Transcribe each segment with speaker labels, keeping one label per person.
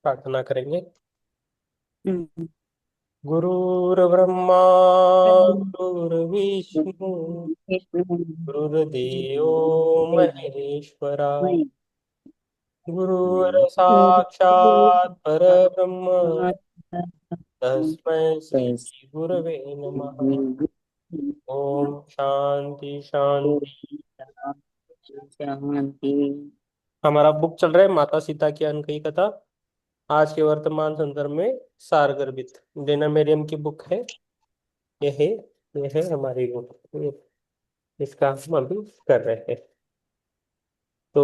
Speaker 1: प्रार्थना करेंगे।
Speaker 2: हम्म।
Speaker 1: गुरुर्ब्रह्मा गुरुर्विष्णु गुरुर्देवो महेश्वरा गुरुर् साक्षात् परब्रह्म तस्मै श्री गुरवे नमः। ओम शांति शांति।
Speaker 2: शांति।
Speaker 1: हमारा बुक चल रहा है माता सीता की अनकही कथा। आज के वर्तमान संदर्भ में सारगर्भित डेना मेरियम की बुक है। यह है यह है हमारी बुक। इसका हम अभी कर रहे हैं। तो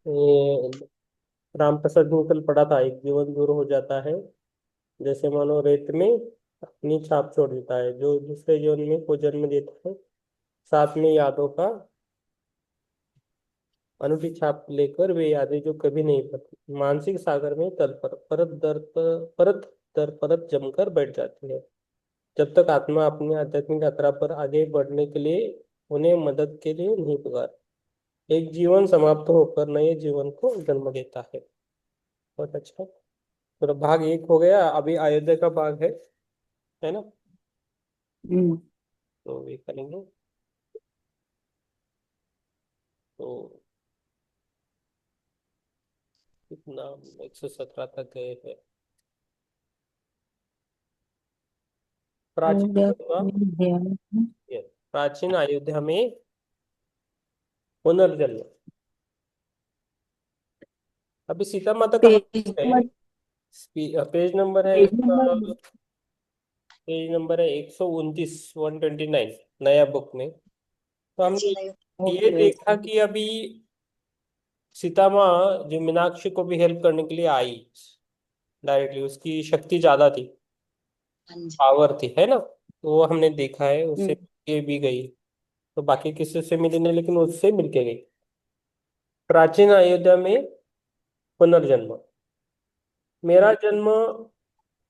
Speaker 1: ये राम प्रसाद ने कल पढ़ा था, एक जीवन दूर हो जाता है जैसे मानो रेत में अपनी छाप छोड़ देता है, जो दूसरे जीवन में को जन्म देता है, साथ में यादों का अनूठी छाप लेकर वे यादें जो कभी नहीं पड़ती मानसिक सागर में तल पर परत परत जमकर बैठ जाती है। जब तक आत्मा अपनी आध्यात्मिक यात्रा पर आगे बढ़ने के लिए उन्हें मदद के लिए नहीं पुकार। एक जीवन समाप्त होकर नए जीवन को जन्म देता है। बहुत अच्छा। तो भाग एक हो गया, अभी अयोध्या का भाग है ना।
Speaker 2: हम्म।
Speaker 1: तो वे करेंगे। तो कितना 117 तक गए हैं।
Speaker 2: हो
Speaker 1: प्राचीन
Speaker 2: गया
Speaker 1: अयोध्या।
Speaker 2: ध्यान।
Speaker 1: ये, प्राचीन अयोध्या में पुनर्जन्म। अभी सीता माता कहाँ
Speaker 2: पेज
Speaker 1: है?
Speaker 2: नंबर।
Speaker 1: पेज नंबर है
Speaker 2: पेज नंबर।
Speaker 1: इसका। पेज नंबर है 129, 129 नया बुक में। तो हमने ये
Speaker 2: ओके
Speaker 1: देखा
Speaker 2: ओके।
Speaker 1: कि अभी सीता माँ जो मीनाक्षी को भी हेल्प करने के लिए आई डायरेक्टली, उसकी शक्ति ज्यादा थी, पावर थी, है ना। तो वो हमने देखा है, उससे
Speaker 2: हम्म।
Speaker 1: मिलके भी गई। तो बाकी किसी से मिली नहीं, लेकिन उससे मिलके गई। प्राचीन अयोध्या में पुनर्जन्म। मेरा
Speaker 2: हम्म।
Speaker 1: जन्म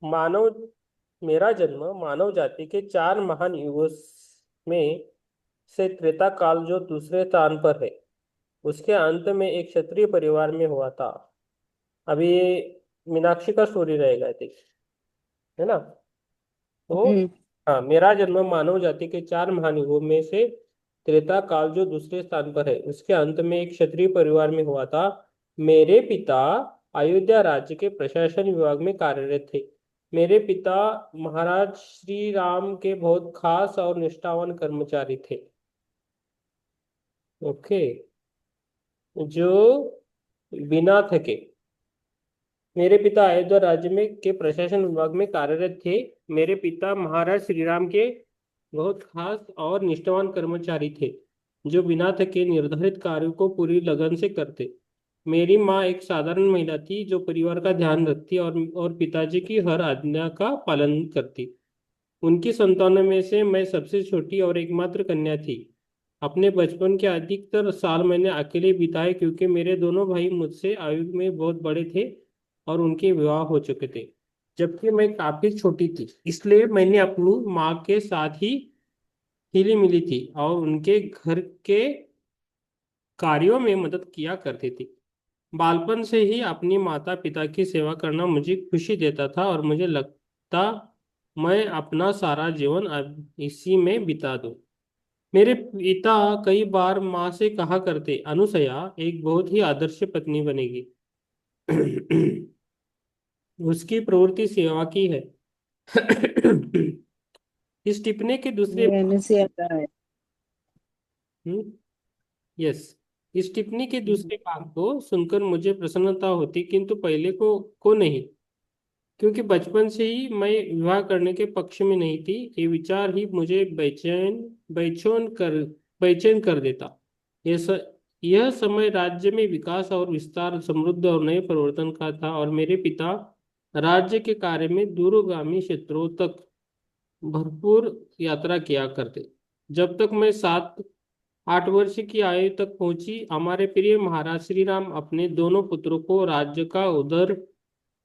Speaker 1: मानव मेरा जन्म मानव जाति के चार महान युगों में से त्रेता काल जो दूसरे स्थान पर है, उसके अंत में एक क्षत्रिय परिवार में हुआ था। अभी ये मीनाक्षी का स्टोरी रहेगा, ठीक है ना। तो
Speaker 2: हम्म।
Speaker 1: हाँ, मेरा जन्म मानव जाति के चार महान युगों में से त्रेता काल जो दूसरे स्थान पर है, उसके अंत में एक क्षत्रिय परिवार में हुआ था। मेरे पिता अयोध्या राज्य के प्रशासन विभाग में कार्यरत थे। मेरे पिता महाराज श्री राम के बहुत खास और निष्ठावान कर्मचारी थे। ओके। जो बिना थके। मेरे पिता अयोध्या राज्य में के प्रशासन विभाग में कार्यरत थे। मेरे पिता महाराज श्री राम के बहुत खास और निष्ठावान कर्मचारी थे, जो बिना थके निर्धारित कार्यों को पूरी लगन से करते। मेरी माँ एक साधारण महिला थी, जो परिवार का ध्यान रखती और पिताजी की हर आज्ञा का पालन करती। उनकी संतानों में से मैं सबसे छोटी और एकमात्र कन्या थी। अपने बचपन के अधिकतर साल मैंने अकेले बिताए, क्योंकि मेरे दोनों भाई मुझसे आयु में बहुत बड़े थे और उनके विवाह हो चुके थे, जबकि मैं काफी छोटी थी। इसलिए मैंने अपनी माँ के साथ ही हिली मिली थी और उनके घर के कार्यों में मदद किया करती थी। बालपन से ही अपनी माता पिता की सेवा करना मुझे खुशी देता था और मुझे लगता मैं अपना सारा जीवन अब इसी में बिता दूं। मेरे पिता कई बार माँ से कहा करते, अनुसया एक बहुत ही आदर्श पत्नी बनेगी। उसकी प्रवृत्ति सेवा की है। इस टिप्पणी के दूसरे
Speaker 2: रहने से आता है।
Speaker 1: यस, इस टिप्पणी के
Speaker 2: हम्म।
Speaker 1: दूसरे भाग को सुनकर मुझे प्रसन्नता होती, किंतु पहले को नहीं, क्योंकि बचपन से ही मैं विवाह करने के पक्ष में नहीं थी। ये विचार ही मुझे बेचैन कर देता। यह स, यह समय राज्य में विकास और विस्तार, समृद्ध और नए परिवर्तन का था, और मेरे पिता राज्य के कार्य में दूरगामी क्षेत्रों तक भरपूर यात्रा किया करते। जब तक मैं 7-8 वर्ष की आयु तक पहुंची, हमारे प्रिय महाराज श्री राम अपने दोनों पुत्रों को राज्य का उधर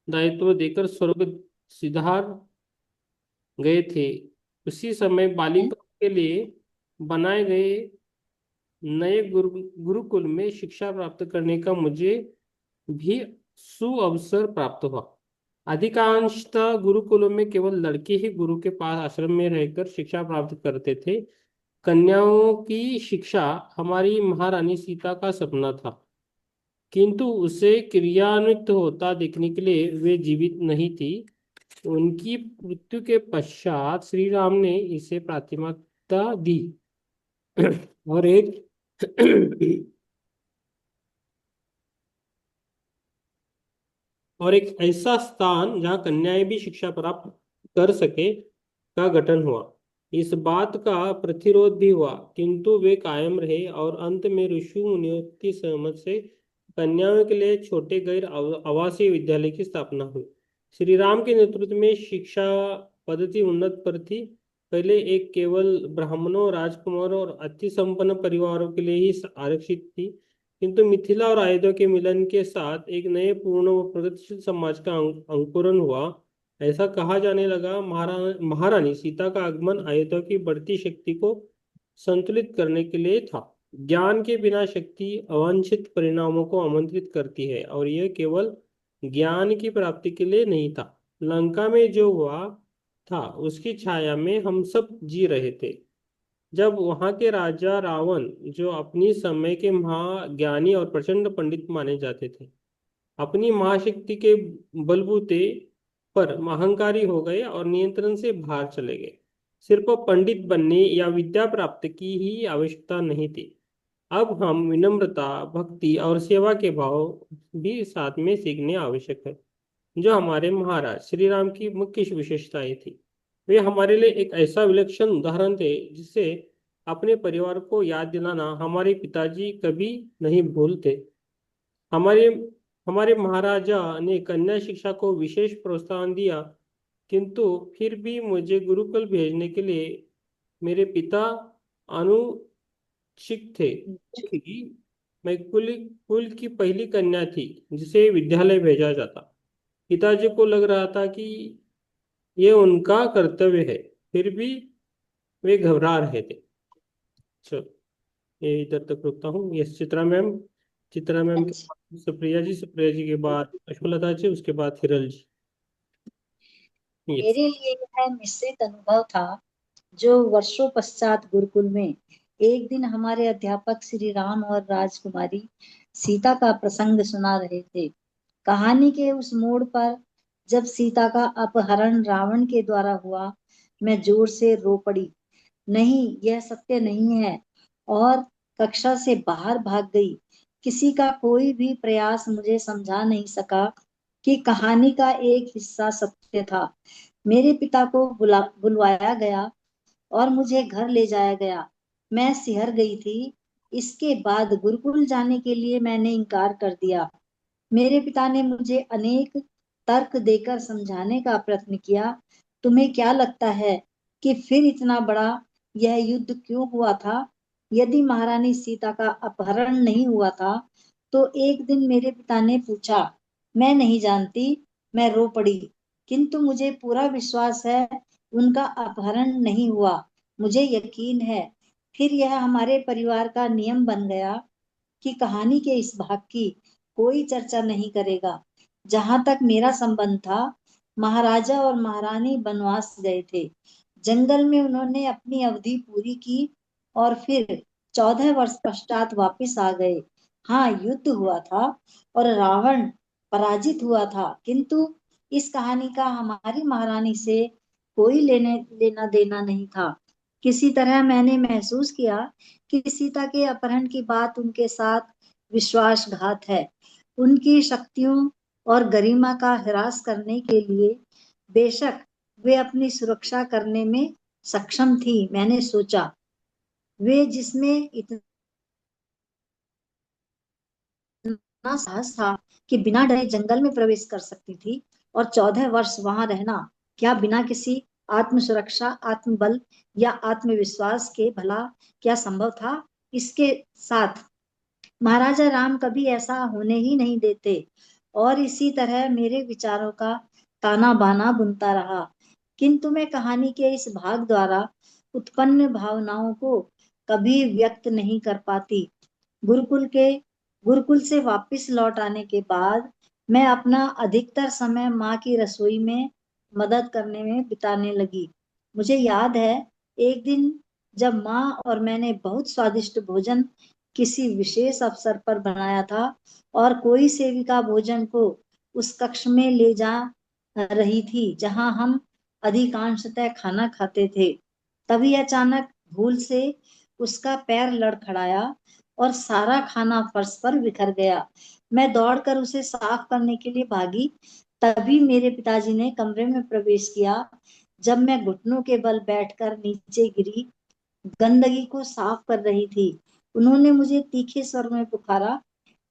Speaker 1: दायित्व देकर स्वर्ग सिधार गए थे। उसी समय बालिका के लिए बनाए गए नए गुरुकुल में शिक्षा प्राप्त करने का मुझे भी सुअवसर प्राप्त हुआ। अधिकांशतः गुरुकुलों में केवल लड़के ही गुरु के पास आश्रम में रहकर शिक्षा प्राप्त करते थे। कन्याओं की शिक्षा हमारी महारानी सीता का सपना था, किंतु उसे क्रियान्वित होता देखने के लिए वे जीवित नहीं थी। उनकी मृत्यु के पश्चात श्री राम ने इसे प्राथमिकता दी और एक और एक ऐसा स्थान जहाँ कन्याएं भी शिक्षा प्राप्त कर सके का गठन हुआ। इस बात का प्रतिरोध भी हुआ, किंतु वे कायम रहे और अंत में ऋषि मुनियों की सहमत से कन्याओं के लिए छोटे गैर आवासीय विद्यालय की स्थापना हुई। श्री राम के नेतृत्व में शिक्षा पद्धति उन्नत पर थी। पहले एक केवल ब्राह्मणों, राजकुमारों और अति संपन्न परिवारों के लिए ही आरक्षित थी, किंतु मिथिला और अयोध्या के मिलन के साथ एक नए पूर्ण व प्रगतिशील समाज का अंकुरण हुआ। ऐसा कहा जाने लगा, महारानी सीता का आगमन अयोध्या की बढ़ती शक्ति को संतुलित करने के लिए था। ज्ञान के बिना शक्ति अवांछित परिणामों को आमंत्रित करती है, और यह केवल ज्ञान की प्राप्ति के लिए नहीं था। लंका में जो हुआ था उसकी छाया में हम सब जी रहे थे। जब वहां के राजा रावण, जो अपनी समय के महाज्ञानी और प्रचंड पंडित माने जाते थे, अपनी महाशक्ति के बलबूते पर अहंकारी हो गए और नियंत्रण से बाहर चले गए। सिर्फ पंडित बनने या विद्या प्राप्त की ही आवश्यकता नहीं थी। अब हम विनम्रता, भक्ति और सेवा के भाव भी साथ में सीखने आवश्यक है, जो हमारे महाराज श्री राम की मुख्य विशेषताएं थी। वे हमारे लिए एक ऐसा विलक्षण उदाहरण थे जिसे अपने परिवार को याद दिलाना हमारे पिताजी कभी नहीं भूलते। हमारे हमारे महाराजा ने कन्या शिक्षा को विशेष प्रोत्साहन दिया, किंतु फिर भी मुझे गुरुकुल भेजने के लिए मेरे पिता अनुचित थे, क्योंकि मैं कुल की पहली कन्या थी जिसे विद्यालय भेजा जाता। पिताजी को लग रहा था कि ये उनका कर्तव्य है, फिर भी वे घबरा रहे थे। चलो, ये इधर तक रुकता हूँ। Yes, Chitra ma'am. Chitra ma'am के
Speaker 3: अच्छा,
Speaker 1: बाद सुप्रिया जी, सुप्रिया जी के बाद पुष्पलता जी, उसके बाद हिरल जी। यस।
Speaker 3: मेरे लिए यह मिश्रित अनुभव था। जो वर्षों पश्चात गुरुकुल में एक दिन हमारे अध्यापक श्री राम और राजकुमारी सीता का प्रसंग सुना रहे थे। कहानी के उस मोड़ पर जब सीता का अपहरण रावण के द्वारा हुआ, मैं जोर से रो पड़ी। नहीं, यह सत्य नहीं है, और कक्षा से बाहर भाग गई। किसी का कोई भी प्रयास मुझे समझा नहीं सका कि कहानी का एक हिस्सा सत्य था। मेरे पिता को बुलवाया गया और मुझे घर ले जाया गया। मैं सिहर गई थी। इसके बाद गुरुकुल जाने के लिए मैंने इनकार कर दिया। मेरे पिता ने मुझे अनेक तर्क देकर समझाने का प्रयत्न किया। तुम्हें क्या लगता है कि फिर इतना बड़ा यह युद्ध क्यों हुआ था? यदि महारानी सीता का अपहरण नहीं हुआ था, तो एक दिन मेरे पिता ने पूछा। मैं नहीं जानती, मैं रो पड़ी। किंतु मुझे पूरा विश्वास है उनका अपहरण नहीं हुआ। मुझे यकीन है। फिर यह हमारे परिवार का नियम बन गया कि कहानी के इस भाग की कोई चर्चा नहीं करेगा। जहां तक मेरा संबंध था, महाराजा और महारानी बनवास गए थे। जंगल में उन्होंने अपनी अवधि पूरी की और फिर 14 वर्ष पश्चात वापिस आ गए। हाँ, युद्ध हुआ था और रावण पराजित हुआ था, किंतु इस कहानी का हमारी महारानी से कोई लेना देना नहीं था। किसी तरह मैंने महसूस किया कि सीता के अपहरण की बात उनके साथ विश्वासघात है। उनकी शक्तियों और गरिमा का ह्रास करने के लिए बेशक वे अपनी सुरक्षा करने में सक्षम थी। मैंने सोचा, वे जिसमें इतना साहस था कि बिना डरे जंगल में प्रवेश कर सकती थी, और 14 वर्ष वहां रहना, क्या बिना किसी आत्म सुरक्षा, आत्मबल या आत्मविश्वास के भला क्या संभव था? इसके साथ महाराजा राम कभी ऐसा होने ही नहीं देते, और इसी तरह मेरे विचारों का ताना बाना बुनता रहा। किंतु मैं कहानी के इस भाग द्वारा उत्पन्न भावनाओं को कभी व्यक्त नहीं कर पाती। गुरुकुल के गुरुकुल से वापस लौट आने के बाद मैं अपना अधिकतर समय माँ की रसोई में मदद करने में बिताने लगी। मुझे याद है एक दिन जब माँ और मैंने बहुत स्वादिष्ट भोजन किसी विशेष अवसर पर बनाया था और कोई सेविका भोजन को उस कक्ष में ले जा रही थी जहां हम अधिकांशतः खाना खाते थे। तभी अचानक भूल से उसका पैर लड़खड़ाया और सारा खाना फर्श पर बिखर गया। मैं दौड़कर उसे साफ करने के लिए भागी। तभी मेरे पिताजी ने कमरे में प्रवेश किया। जब मैं घुटनों के बल बैठकर नीचे गिरी गंदगी को साफ कर रही थी, उन्होंने मुझे तीखे स्वर में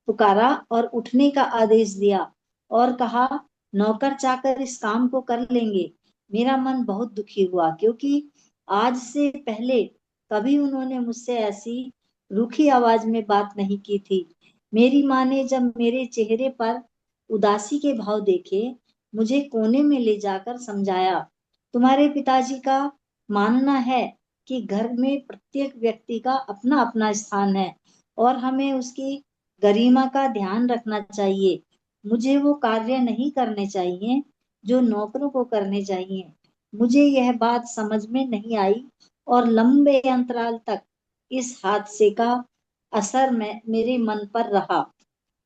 Speaker 3: पुकारा और उठने का आदेश दिया और कहा, नौकर चाकर इस काम को कर लेंगे। मेरा मन बहुत दुखी हुआ क्योंकि आज से पहले कभी उन्होंने मुझसे ऐसी रूखी आवाज में बात नहीं की थी। मेरी माँ ने जब मेरे चेहरे पर उदासी के भाव देखे, मुझे कोने में ले जाकर समझाया, तुम्हारे पिताजी का मानना है कि घर में प्रत्येक व्यक्ति का अपना अपना स्थान है और हमें उसकी गरिमा का ध्यान रखना चाहिए। मुझे वो कार्य नहीं करने चाहिए जो नौकरों को करने चाहिए। मुझे यह बात समझ में नहीं आई और लंबे अंतराल तक इस हादसे का असर मेरे मन पर रहा।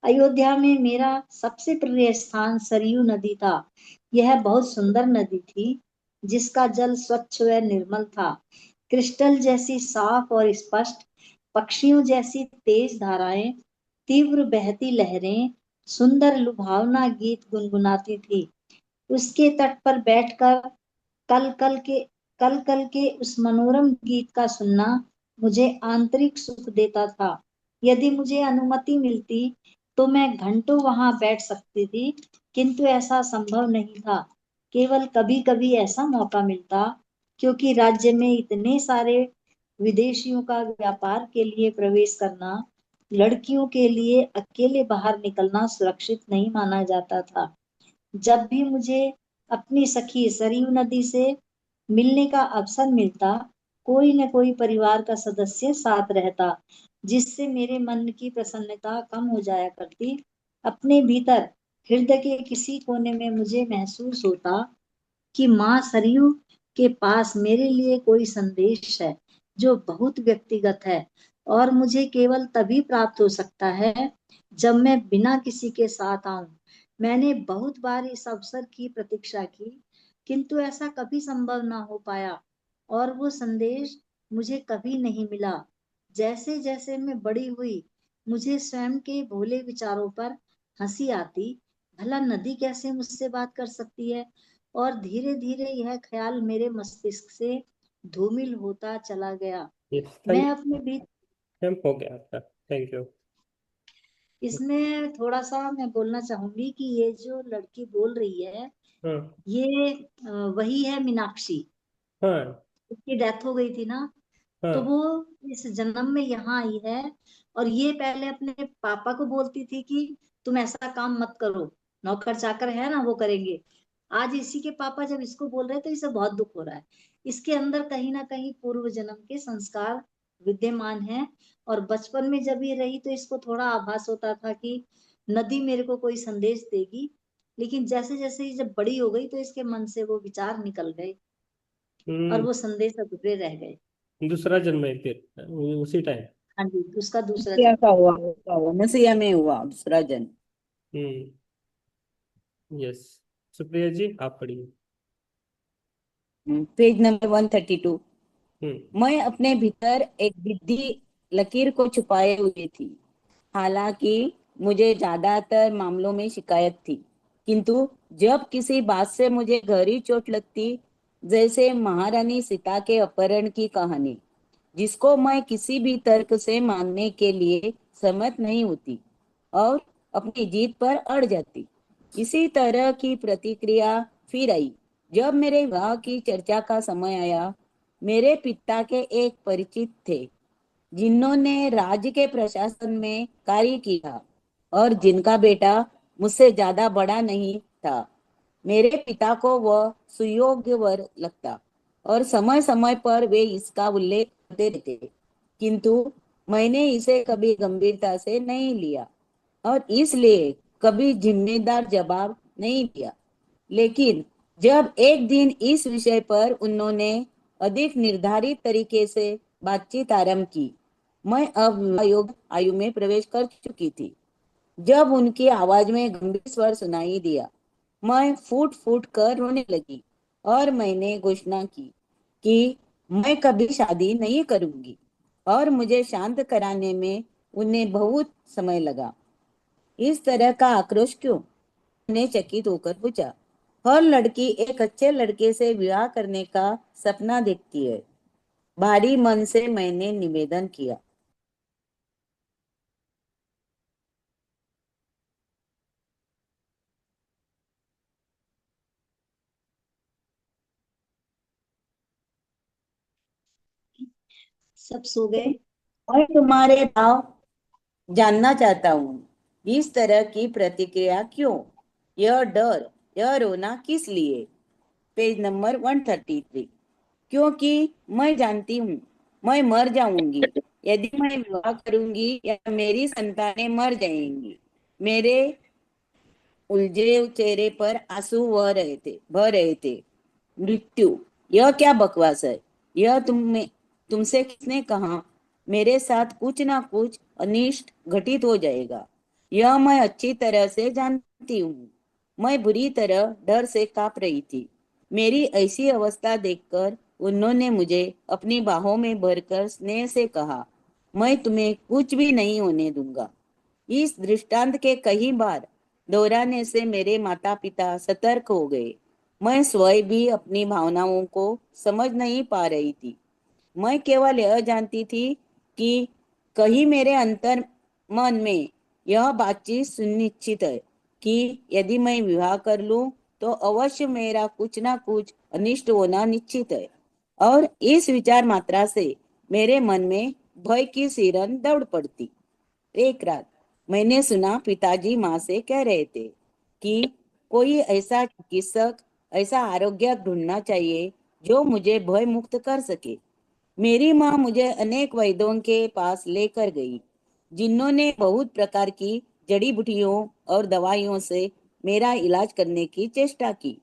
Speaker 3: अयोध्या में मेरा सबसे प्रिय स्थान सरयू नदी था। यह बहुत सुंदर नदी थी जिसका जल स्वच्छ व निर्मल था। क्रिस्टल जैसी साफ और स्पष्ट, पक्षियों जैसी तेज धाराएं, तीव्र बहती लहरें, सुंदर लुभावना गीत गुनगुनाती थी। उसके तट पर बैठकर कल कल के कल कल के उस मनोरम गीत का सुनना मुझे आंतरिक सुख देता था। यदि मुझे अनुमति मिलती तो मैं घंटों वहां बैठ सकती थी, किंतु ऐसा संभव नहीं था। केवल कभी कभी ऐसा मौका मिलता क्योंकि राज्य में इतने सारे विदेशियों का व्यापार के लिए प्रवेश करना लड़कियों के लिए अकेले बाहर निकलना सुरक्षित नहीं माना जाता था। जब भी मुझे अपनी सखी सरयू नदी से मिलने का अवसर मिलता, कोई न कोई परिवार का सदस्य साथ रहता, जिससे मेरे मन की प्रसन्नता कम हो जाया करती। अपने भीतर हृदय के किसी कोने में मुझे महसूस होता कि माँ सरयू के पास मेरे लिए कोई संदेश है जो बहुत व्यक्तिगत है और मुझे केवल तभी प्राप्त हो सकता है जब मैं बिना किसी के साथ आऊं। मैंने बहुत बार इस अवसर की प्रतीक्षा की, किंतु ऐसा कभी संभव ना हो पाया और वो संदेश मुझे कभी नहीं मिला। जैसे जैसे मैं बड़ी हुई, मुझे स्वयं के भोले विचारों पर हंसी आती। भला नदी कैसे मुझसे बात कर सकती है? और धीरे धीरे यह ख्याल मेरे मस्तिष्क से धूमिल होता चला गया।
Speaker 1: यस,
Speaker 3: मैं
Speaker 1: थैंक
Speaker 3: अपने भी
Speaker 1: यू। हो गया आपका। Thank you.
Speaker 3: इसमें थोड़ा सा मैं बोलना चाहूंगी कि ये जो लड़की बोल रही है,
Speaker 1: हाँ
Speaker 3: ये वही है मीनाक्षी।
Speaker 1: हाँ
Speaker 3: उसकी डेथ हो गई थी ना, तो
Speaker 1: हाँ।
Speaker 3: वो इस जन्म में यहाँ आई है। और ये पहले अपने पापा को बोलती थी कि तुम ऐसा काम मत करो, नौकर चाकर है ना वो करेंगे। आज इसी के पापा जब इसको बोल रहे हैं तो इसे बहुत दुख हो रहा है। इसके अंदर कहीं ना कहीं पूर्व जन्म के संस्कार विद्यमान है। और बचपन में जब ये रही तो इसको थोड़ा आभास होता था कि नदी मेरे को कोई संदेश देगी, लेकिन जैसे जैसे ये जब बड़ी हो गई तो इसके मन से वो विचार निकल गए और
Speaker 1: हम्म।
Speaker 3: वो संदेश अधूरे रह गए।
Speaker 1: दूसरा जन्म है फिर उसी टाइम।
Speaker 3: हाँ जी, उसका दूसरा
Speaker 2: मसीहा
Speaker 3: जन्म।
Speaker 2: का हुआ, उसका हुआ, मसीहा में हुआ दूसरा जन्म।
Speaker 1: हम्म। यस। सुप्रिया जी आप पढ़िए।
Speaker 2: Page number 132।
Speaker 1: हम्म।
Speaker 2: मैं अपने भीतर एक जिद्दी लकीर को छुपाए हुए थी। हालांकि मुझे ज्यादातर मामलों में शिकायत थी, किंतु जब किसी बात से मुझे गहरी चोट लगती, जैसे महारानी सीता के अपहरण की कहानी, जिसको मैं किसी भी तर्क से मानने के लिए सहमत नहीं होती और अपनी जीत पर अड़ जाती, इसी तरह की प्रतिक्रिया फिर आई जब मेरे विवाह की चर्चा का समय आया। मेरे पिता के एक परिचित थे जिन्होंने राज्य के प्रशासन में कार्य किया और जिनका बेटा मुझसे ज्यादा बड़ा नहीं था। मेरे पिता को वह सुयोग्य वर लगता और समय समय पर वे इसका उल्लेख करते रहते, किंतु मैंने इसे कभी गंभीरता से नहीं लिया। और इसलिए कभी जिम्मेदार जवाब नहीं दिया। लेकिन जब एक दिन इस विषय पर उन्होंने अधिक निर्धारित तरीके से बातचीत आरंभ की, मैं अब विवाह योग्य आयु में प्रवेश कर चुकी थी। जब उनकी आवाज में गंभीर स्वर सुनाई दिया, मैं फूट फूट कर रोने लगी और मैंने घोषणा की कि मैं कभी शादी नहीं करूंगी। और मुझे शांत कराने में उन्हें बहुत समय लगा। इस तरह का आक्रोश क्यों? ने चकित होकर पूछा। हर लड़की एक अच्छे लड़के से विवाह करने का सपना देखती है। भारी मन से मैंने निवेदन किया।
Speaker 3: सब सो गए।
Speaker 2: मैं तुम्हारे भाव जानना चाहता हूँ। इस तरह की प्रतिक्रिया क्यों? यह डर, यह रोना किस लिए? Page number 133। क्योंकि मैं जानती हूँ मैं मर जाऊंगी यदि मैं विवाह करूंगी या मेरी संतानें मर जाएंगी। मेरे उलझे चेहरे पर आंसू बह रहे थे। मृत्यु, यह क्या बकवास है? यह तुमसे किसने कहा? मेरे साथ कुछ ना कुछ अनिष्ट घटित हो जाएगा। यह मैं अच्छी तरह से जानती हूँ। मैं बुरी तरह डर से कांप रही थी। मेरी ऐसी अवस्था देखकर उन्होंने मुझे अपनी बाहों में भरकर स्नेह से कहा, मैं तुम्हें कुछ भी नहीं होने दूंगा। इस दृष्टांत के कई बार दोहराने से मेरे माता पिता सतर्क हो गए। मैं स्वयं भी अपनी भावनाओं को समझ नहीं पा रही थी। मैं केवल यह जानती थी कि कहीं मेरे अंतर मन में यह बातचीत सुनिश्चित है कि यदि मैं विवाह कर लूं तो अवश्य मेरा कुछ ना कुछ अनिष्ट होना निश्चित है। और इस विचार मात्रा से मेरे मन में भय की सिरन दौड़ पड़ती। एक रात मैंने सुना पिताजी माँ से कह रहे थे कि कोई ऐसा चिकित्सक, ऐसा आरोग्य ढूंढना चाहिए जो मुझे भय मुक्त कर सके। मेरी माँ मुझे अनेक वैद्यों के पास लेकर गई, जिन्होंने बहुत प्रकार की जड़ी बूटियों और दवाइयों से मेरा इलाज करने की चेष्टा की।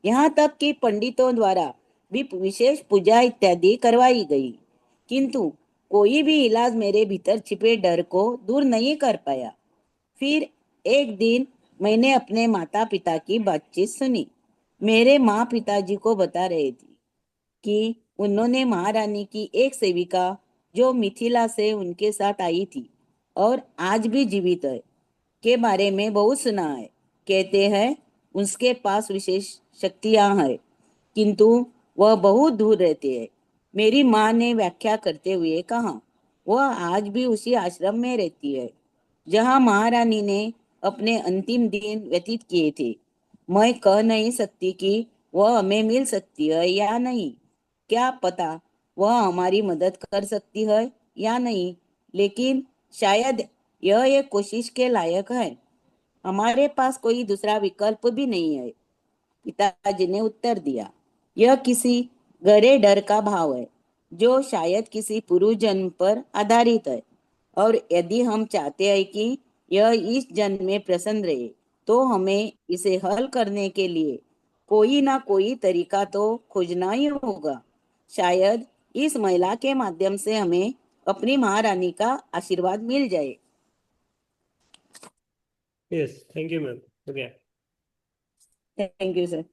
Speaker 2: यहाँ तक कि पंडितों द्वारा भी विशेष पूजा इत्यादि करवाई गई, किंतु कोई भी इलाज मेरे भीतर छिपे डर को दूर नहीं कर पाया। फिर एक दिन मैंने अपने माता पिता की बातचीत सुनी। मेरे माँ पिताजी को बता रहे थे कि उन्होंने महारानी की एक सेविका जो मिथिला से उनके साथ आई थी और आज भी जीवित है के बारे में बहुत सुना है। कहते हैं उसके पास विशेष शक्तियां हैं, किंतु वह बहुत दूर रहती है। मेरी माँ ने व्याख्या करते हुए कहा, वह आज भी उसी आश्रम में रहती है जहाँ महारानी ने अपने अंतिम दिन व्यतीत किए थे। मैं कह नहीं सकती कि वह हमें मिल सकती है या नहीं। क्या पता वह हमारी मदद कर सकती है या नहीं, लेकिन शायद यह एक कोशिश के लायक है। हमारे पास कोई दूसरा विकल्प भी नहीं है। पिताजी ने उत्तर दिया, यह किसी गहरे डर का भाव है जो शायद किसी पूर्व जन्म पर आधारित है। और यदि हम चाहते हैं कि यह इस जन्म में प्रसन्न रहे तो हमें इसे हल करने के लिए कोई ना कोई तरीका तो खोजना ही होगा। शायद इस महिला के माध्यम से हमें अपनी महारानी का आशीर्वाद मिल जाए।
Speaker 1: Yes, thank you ma'am. हो गया।
Speaker 2: Thank you sir.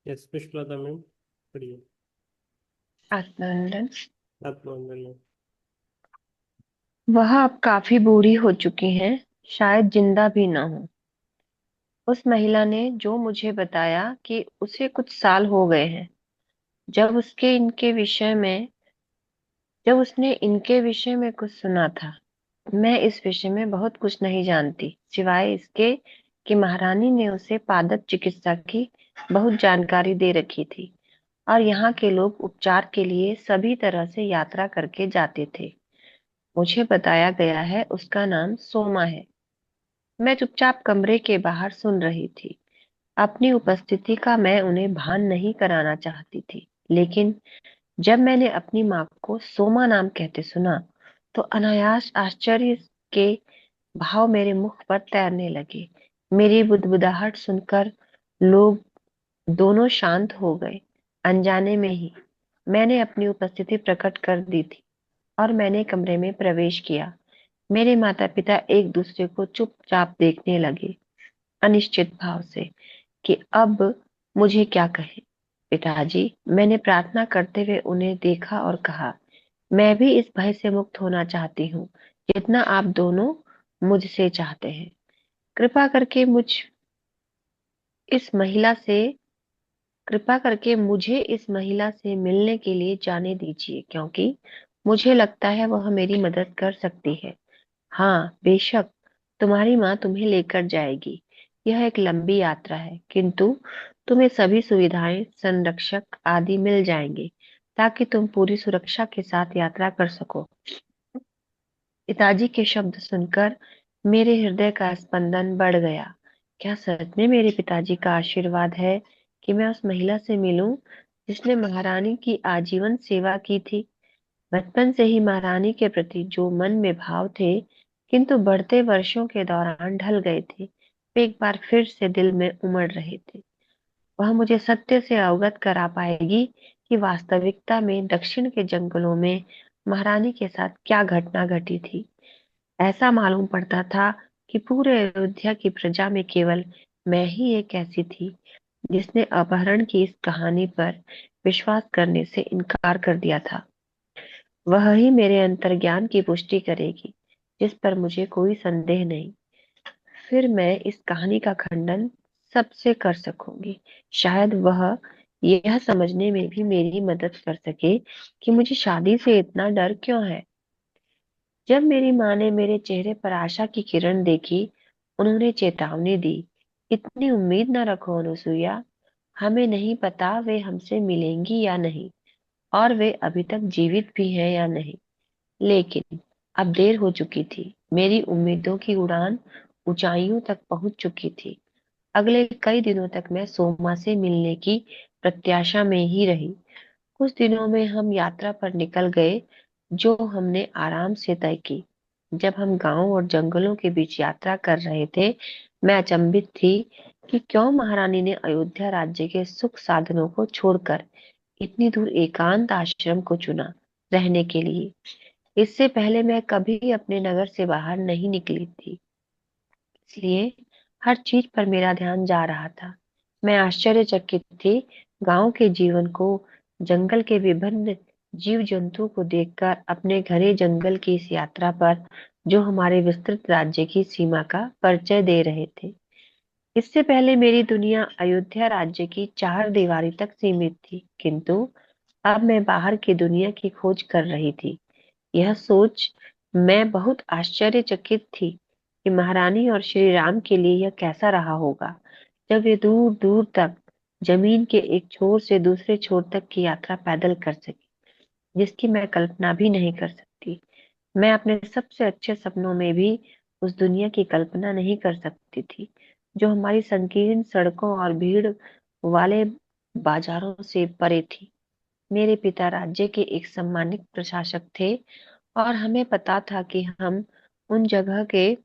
Speaker 1: Yes, Pushpalata ma'am, बढ़िया।
Speaker 4: आत्मानंदन।
Speaker 1: आत्मानंदन।
Speaker 4: वह अब काफी बूढ़ी हो चुकी हैं, शायद जिंदा भी ना हो। उस महिला ने जो मुझे बताया कि उसे कुछ साल हो गए हैं जब उसके इनके विषय में जब उसने इनके विषय में कुछ सुना था। मैं इस विषय में बहुत कुछ नहीं जानती, सिवाय इसके कि महारानी ने उसे पादप चिकित्सा की बहुत जानकारी दे रखी थी और यहाँ के लोग उपचार के लिए सभी तरह से यात्रा करके जाते थे। मुझे बताया गया है उसका नाम सोमा है। मैं चुपचाप कमरे के बाहर सुन रही थी। अपनी उपस्थिति का मैं उन्हें भान नहीं कराना चाहती थी, लेकिन जब मैंने अपनी माँ को सोमा नाम कहते सुना तो अनायास आश्चर्य के भाव मेरे मुख पर तैरने लगे। मेरी बुदबुदाहट सुनकर लोग दोनों शांत हो गए। अनजाने में ही मैंने अपनी उपस्थिति प्रकट कर दी थी और मैंने कमरे में प्रवेश किया। मेरे माता पिता एक दूसरे को चुपचाप देखने लगे, अनिश्चित भाव से कि अब मुझे क्या कहें। पिताजी, मैंने प्रार्थना करते हुए उन्हें देखा और कहा, मैं भी इस भय से मुक्त होना चाहती हूँ जितना आप दोनों मुझसे चाहते हैं। कृपा करके इस महिला से कृपा करके मुझे इस महिला से मिलने के लिए जाने दीजिए, क्योंकि मुझे लगता है वह मेरी मदद कर सकती है। हाँ, बेशक, तुम्हारी माँ तुम्हें लेकर जाएगी। यह एक लंबी यात्रा है, किंतु तुम्हें सभी सुविधाएं, संरक्षक आदि मिल जाएंगे ताकि तुम पूरी सुरक्षा के साथ यात्रा कर सको। पिताजी के शब्द सुनकर मेरे हृदय का स्पंदन बढ़ गया। क्या सच में मेरे पिताजी का आशीर्वाद है कि मैं उस महिला से मिलूं जिसने महारानी की आजीवन सेवा की थी? बचपन से ही महारानी के प्रति जो मन में भाव थे, किंतु बढ़ते वर्षों के दौरान ढल गए थे, वे एक बार फिर से दिल में उमड़ रहे थे। वह मुझे सत्य से अवगत करा पाएगी कि वास्तविकता में दक्षिण के जंगलों में महारानी के साथ क्या घटना घटी थी। ऐसा मालूम पड़ता था कि पूरे अयोध्या की प्रजा में केवल मैं ही एक ऐसी थी जिसने अपहरण की इस कहानी पर विश्वास करने से इनकार कर दिया था। वह ही मेरे अंतर्ज्ञान की पुष्टि करेगी, जिस पर मुझे कोई संदेह नहीं। फिर मैं इस कहानी का खंडन सबसे कर सकूंगी। शायद वह यह समझने में भी मेरी मदद कर सके कि मुझे शादी से इतना डर क्यों है। जब मेरी माँ ने मेरे चेहरे पर आशा की किरण देखी, उन्होंने चेतावनी दी, इतनी उम्मीद न रखो अनुसुईया। हमें नहीं पता वे हमसे मिलेंगी या नहीं, और वे अभी तक जीवित भी हैं या नहीं। लेकिन अब देर हो चुकी थी। मेरी उम्मीदों की उड़ान ऊंचाइयों तक पहुंच चुकी थी। अगले कई दिनों तक मैं सोमा से मिलने की प्रत्याशा में ही रही। कुछ दिनों में हम यात्रा पर निकल गए, जो हमने आराम से तय की। जब हम गांव और जंगलों के बीच यात्रा कर रहे थे, मैं अचंभित थी कि क्यों महारानी ने अयोध्या राज्य के सुख साधनों को छोड़कर इतनी दूर एकांत आश्रम को चुना रहने के लिए। इससे पहले मैं कभी अपने नगर से बाहर नहीं निकली थी, इसलिए हर चीज पर मेरा ध्यान जा रहा था। मैं आश्चर्यचकित थी, गांव के जीवन को, जंगल के विभिन्न जीव जंतु को देखकर, अपने घने जंगल की इस यात्रा पर जो हमारे विस्तृत राज्य की सीमा का परिचय दे रहे थे। इससे पहले मेरी दुनिया अयोध्या राज्य की चार दीवारी तक सीमित थी, किंतु अब मैं बाहर की दुनिया की खोज कर रही थी। यह सोच मैं बहुत आश्चर्यचकित थी कि महारानी और श्री राम के लिए यह कैसा रहा होगा जब वे दूर दूर तक जमीन के एक छोर से दूसरे छोर तक की यात्रा पैदल कर सके, जिसकी मैं कल्पना भी नहीं कर सकती। मैं अपने सबसे अच्छे सपनों में भी उस दुनिया की कल्पना नहीं कर सकती थी जो हमारी संकीर्ण सड़कों और भीड़ वाले बाजारों से परे थी। मेरे पिता राज्य के एक सम्मानित प्रशासक थे और हमें पता था कि हम उन जगह के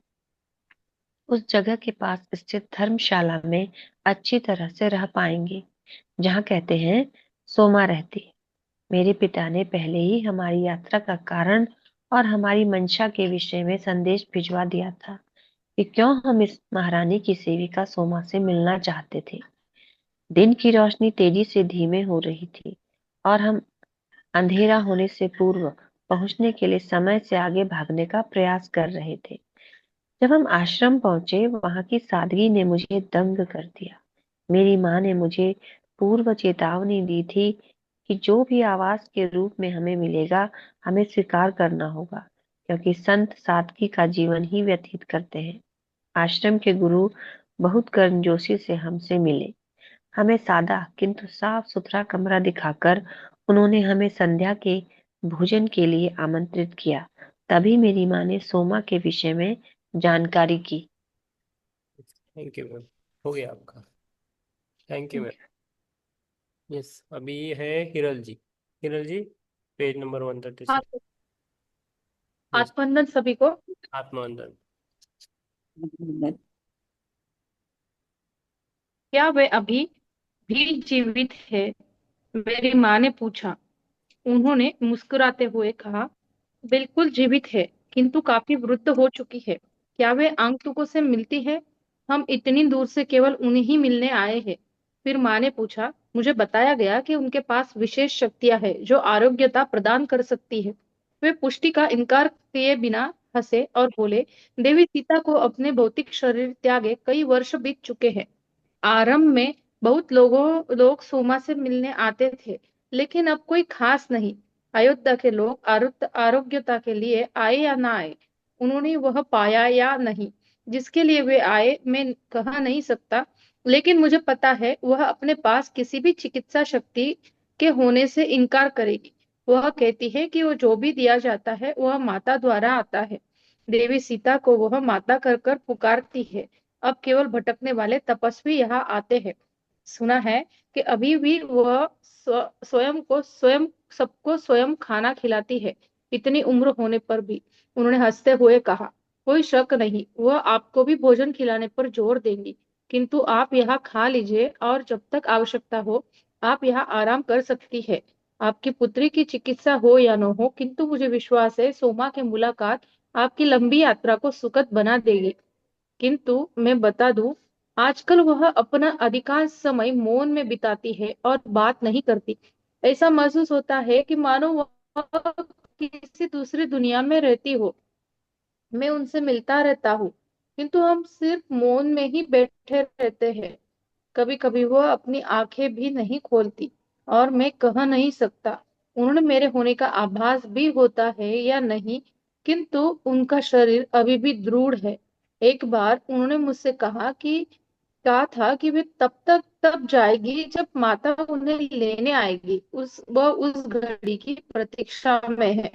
Speaker 4: उस जगह के पास स्थित धर्मशाला में अच्छी तरह से रह पाएंगे, जहाँ कहते हैं सोमा रहती है। मेरे पिता ने पहले ही हमारी यात्रा का कारण और हमारी मंशा के विषय में संदेश भिजवा दिया था कि क्यों हम इस महारानी की सेविका सोमा से मिलना चाहते थे। दिन की रोशनी तेजी से धीमे हो रही थी और हम अंधेरा होने से पूर्व पहुंचने के लिए समय से आगे भागने का प्रयास कर रहे थे। जब हम आश्रम पहुंचे, वहां की सादगी ने मुझे दंग कर दिया। मेरी माँ ने मुझे पूर्व चेतावनी दी थी कि जो भी आवास के रूप में हमें मिलेगा, हमें स्वीकार करना होगा, क्योंकि संत सादगी का जीवन ही व्यतीत करते हैं। आश्रम के गुरु बहुत गर्मजोशी से हमसे मिले। हमें सादा किंतु साफ सुथरा कमरा दिखाकर उन्होंने हमें संध्या के भोजन के लिए आमंत्रित किया। तभी मेरी माँ ने सोमा के विषय में जानकारी की।
Speaker 1: थैंक यू मैम, हो गया आपका। Thank you ma'am. यस, अभी है हिरल जी। हिरल जी, पेज नंबर 136।
Speaker 5: हाँ, आत्मवंदन सभी को।
Speaker 1: आत्मवंदन।
Speaker 5: क्या वे अभी भी जीवित है? मेरी माँ ने पूछा। उन्होंने मुस्कुराते हुए कहा, बिल्कुल जीवित है, किंतु काफी वृद्ध हो चुकी है। क्या वे आगंतुकों से मिलती है? हम इतनी दूर से केवल उन्हें ही मिलने आए हैं। फिर माँ ने पूछा। मुझे बताया गया कि उनके पास विशेष शक्तियां हैं जो आरोग्यता प्रदान कर सकती है। वे पुष्टि का इनकार किए बिना हंसे और बोले, देवी सीता को अपने भौतिक शरीर त्यागे कई वर्ष बीत चुके हैं। आरंभ में बहुत लोग सोमा से मिलने आते थे, लेकिन अब कोई खास नहीं। अयोध्या के लोग आरोग्यता के लिए आए या ना आए, उन्होंने वह पाया या नहीं। जिसके लिए वे आए मैं कह नहीं सकता, लेकिन मुझे पता है वह अपने पास किसी भी चिकित्सा शक्ति के होने से इनकार करेगी। वह कहती है कि वो जो भी दिया जाता है वह माता द्वारा आता है। देवी सीता को वह माता कर कर पुकारती है। अब केवल भटकने वाले तपस्वी यहाँ आते हैं। सुना है कि अभी भी वह स्वयं सबको स्वयं खाना खिलाती है, इतनी उम्र होने पर भी। उन्होंने हंसते हुए कहा, कोई शक नहीं, वह आपको भी भोजन खिलाने पर जोर देंगी, किंतु आप यहाँ खा लीजिए और जब तक आवश्यकता हो आप यहाँ आराम कर सकती है। आपकी पुत्री की चिकित्सा हो या न हो, किंतु मुझे विश्वास है सोमा की मुलाकात आपकी लंबी यात्रा को सुखद बना देगी। किंतु मैं बता दूं, आजकल वह अपना अधिकांश समय मौन में बिताती है और बात नहीं करती। ऐसा महसूस होता है कि मानो वह किसी दूसरी दुनिया में रहती हो। मैं उनसे मिलता रहता हूँ, किंतु हम सिर्फ मौन में ही बैठे रहते हैं। कभी कभी वह अपनी आंखें भी नहीं खोलती और मैं कह नहीं सकता उन्होंने मेरे होने का आभास भी होता है या नहीं, किंतु उनका शरीर अभी भी दृढ़ है। एक बार उन्होंने मुझसे कहा था कि वे तब जाएगी जब माता उन्हें लेने आएगी। वह उस घड़ी की प्रतीक्षा में है।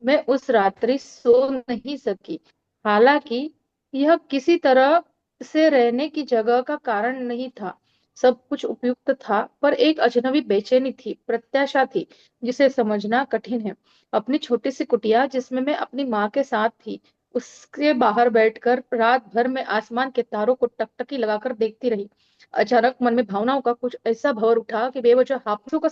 Speaker 5: मैं उस रात्रि सो नहीं सकी। हालांकि यह किसी तरह से रहने की जगह का कारण नहीं था। सब कुछ उपयुक्त था, पर एक अजनबी बेचैनी थी, प्रत्याशा थी, जिसे समझना कठिन है। अपनी छोटी सी कुटिया जिसमें मैं अपनी माँ के साथ थी, उसके बाहर बैठकर रात भर में आसमान के तारों को टकटकी लगाकर देखती रही। अचानक मन में भावनाओं का कुछ ऐसा भंवर उठा कि बेवजह आंसू का